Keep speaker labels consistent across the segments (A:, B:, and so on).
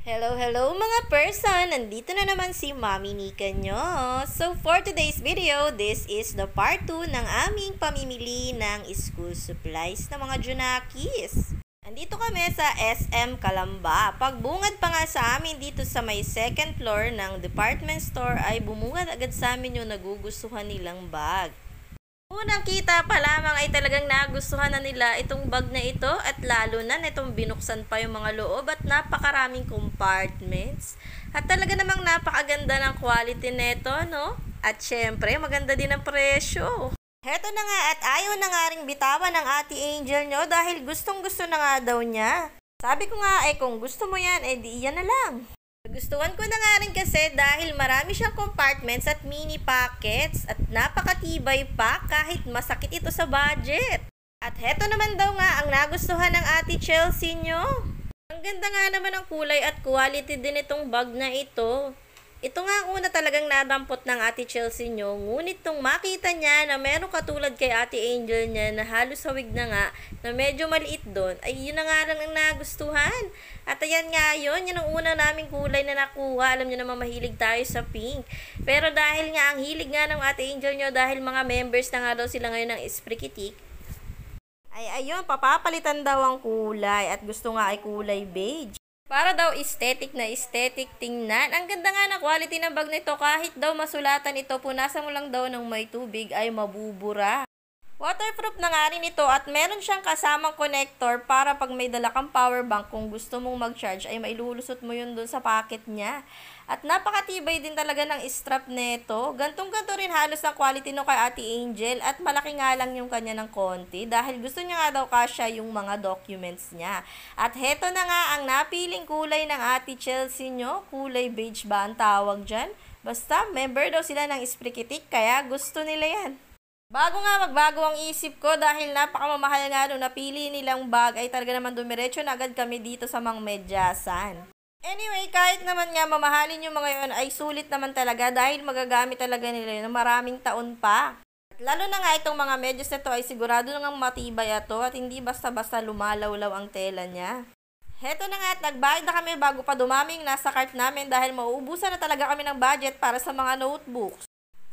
A: Hello mga person! Nandito na naman si Mami Nika nyo. So for today's video, this is the part 2 ng aming pamimili ng school supplies ng mga Junakis. Nandito kami sa SM Calamba. Pagbungad pa nga sa amin dito sa may second floor ng department store ay bumungad agad sa amin yung nagugustuhan nilang bag. Unang kita pa lamang ay talagang nagustuhan na nila itong bag na ito at lalo na itong binuksan pa yung mga loob at napakaraming compartments. At talaga namang napakaganda ng quality nito, no? At syempre, maganda din ang presyo. Heto na nga at ayaw na nga ring bitawan ng Ate Angel nyo dahil gustong gusto na nga daw niya. Sabi ko nga kung gusto mo yan, di iyan na lang. Gustuhan ko na nga rin kasi dahil marami siyang compartments at mini pockets at napakatibay pa kahit masakit ito sa budget. At heto naman daw nga ang nagustuhan ng Ate Chelsea nyo. Ang ganda nga naman ng kulay at quality din itong bag na ito. Ito nga ang una talagang nadampot ng Ate Chelsea nyo, ngunit nung makita niya na meron katulad kay Ate Angel niya na halos hawig na nga, na medyo maliit doon, ay yun na nga lang ang nagustuhan. At ayan nga yun ang una naming kulay na nakuha. Alam nyo naman mahilig tayo sa pink. Pero dahil nga ang hilig nga ng Ate Angel nyo, dahil mga members na nga daw sila ngayon ng Esprikitik, ay ayun, papapalitan daw ang kulay at gusto nga ay kulay beige. Para daw aesthetic na aesthetic tingnan. Ang ganda nga ng quality ng bag nito kahit daw masulatan ito, punasan mo lang daw ng may tubig ay mabubura. Waterproof na nga rin ito at meron siyang kasamang connector para pag may dala kang power bank kung gusto mong mag-charge ay mailulusot mo yun dun sa pocket niya. At napakatibay din talaga ng strap nito. Gantong-ganto rin halos ang quality no kay Ate Angel at malaki nga lang yung kanya ng konti dahil gusto niya nga daw kasya yung mga documents niya. At heto na nga ang napiling kulay ng Ate Chelsea nyo. Kulay beige ba ang tawag dyan? Basta member daw sila ng Esprikitik kaya gusto nila yan. Bago nga magbago ang isip ko dahil napakamamahal nga nung napili nilang bag ay talaga naman dumiretso na agad kami dito sa Mang Medyasan. Anyway, kahit naman nga mamahalin yung mga yun ay sulit naman talaga dahil magagamit talaga nila yun maraming taon pa. At lalo na nga itong mga medyas na to ay sigurado nang matibay ito at hindi basta-basta lumalawlaw ang tela niya. Heto na nga at nagbayad na kami bago pa dumaming nasa cart namin dahil mauubusan na talaga kami ng budget para sa mga notebooks.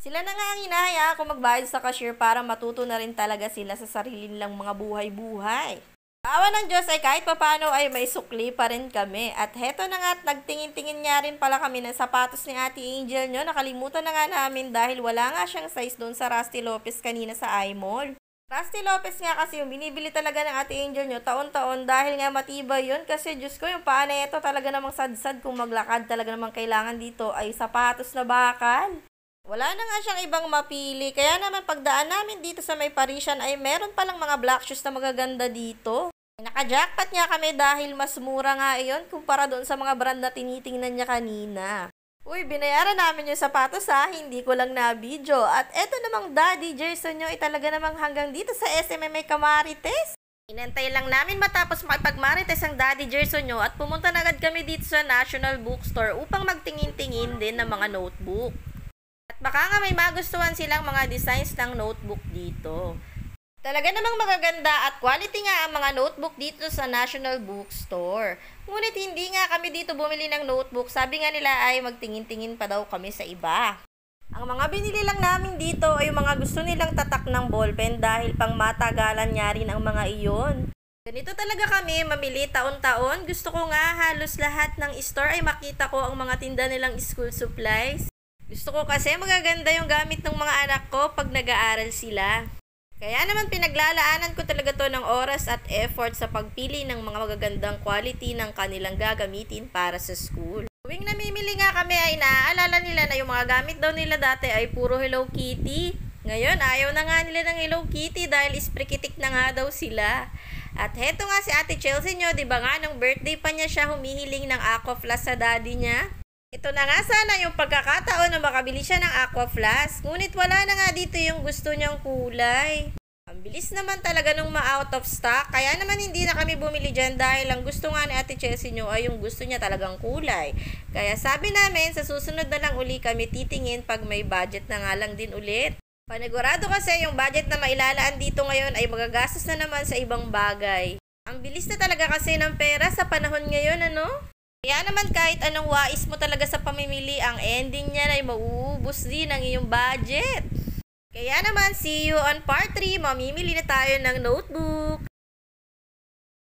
A: Sila na nga ang hinahayaan kung magbayad sa cashier para matuto na rin talaga sila sa sarili nilang mga buhay-buhay. Awa ng Diyos ay kahit papano ay may sukli pa rin kami. At heto na nga at nagtingin-tingin nga rin pala kami ng sapatos ni Ate Angel nyo. Nakalimutan na nga namin dahil wala nga siyang size doon sa Rusty Lopez kanina sa iMall. Rusty Lopez nga kasi yung binibili talaga ng Ate Angel nyo taon-taon dahil nga matibay yun. Kasi Diyos ko yung paa na ito talaga namang sad-sad kung maglakad talaga namang kailangan dito ay sapatos na bakal. Wala na nga siyang ibang mapili, kaya naman pagdaan namin dito sa may Parisian ay meron palang mga black shoes na magaganda dito. Naka-jackpot nga kami dahil mas mura nga iyon kumpara doon sa mga brand na tinitingnan niya kanina. Uy, binayaran namin yung sapatos hindi ko lang na video. At eto namang daddy jersey nyo ay talaga namang hanggang dito sa SMMA Camarines. Inantay lang namin matapos makipagmarites ang daddy jersey nyo at pumunta na agad kami dito sa National Bookstore upang magtingin-tingin din ng mga notebook. At baka nga may magustuhan silang mga designs ng notebook dito. Talaga namang magaganda at quality nga ang mga notebook dito sa National Bookstore. Ngunit hindi nga kami dito bumili ng notebook. Sabi nga nila ay magtingin-tingin pa daw kami sa iba. Ang mga binili lang namin dito ay mga gusto nilang tatak ng ballpen dahil pang matagalan niya rin ang mga iyon. Ganito talaga kami mamili taon-taon. Gusto ko nga halos lahat ng store ay makita ko ang mga tinda nilang school supplies. Gusto ko kasi magaganda yung gamit ng mga anak ko pag nag-aaral sila. Kaya naman pinaglalaanan ko talaga to ng oras at effort sa pagpili ng mga magagandang quality ng kanilang gagamitin para sa school. Tuwing namimili nga kami ay naaalala nila na yung mga gamit daw nila dati ay puro Hello Kitty. Ngayon ayaw na nga nila ng Hello Kitty dahil Esprikitik na nga daw sila. At heto nga si Ate Chelsea nyo, diba nga nung birthday pa niya siya humihiling ng Aqua Flask sa daddy niya? Ito na nga sana yung pagkakataon na makabili siya ng Aqua Flask, ngunit wala na nga dito yung gusto niyang kulay. Ang bilis naman talaga nung ma-out of stock, kaya naman hindi na kami bumili dyan dahil ang gusto nga ni Ate Chelsea nyo ay yung gusto niya talagang kulay. Kaya sabi namin sa susunod na lang uli kami titingin pag may budget na nga lang din ulit. Panigurado kasi yung budget na mailalaan dito ngayon ay magagastos na naman sa ibang bagay. Ang bilis na talaga kasi ng pera sa panahon ngayon, ano? Kaya naman kahit anong wais mo talaga sa pamimili, ang ending niyan ay mauubos din ang iyong budget. Kaya naman, see you on part 3. Mamimili na tayo ng notebook.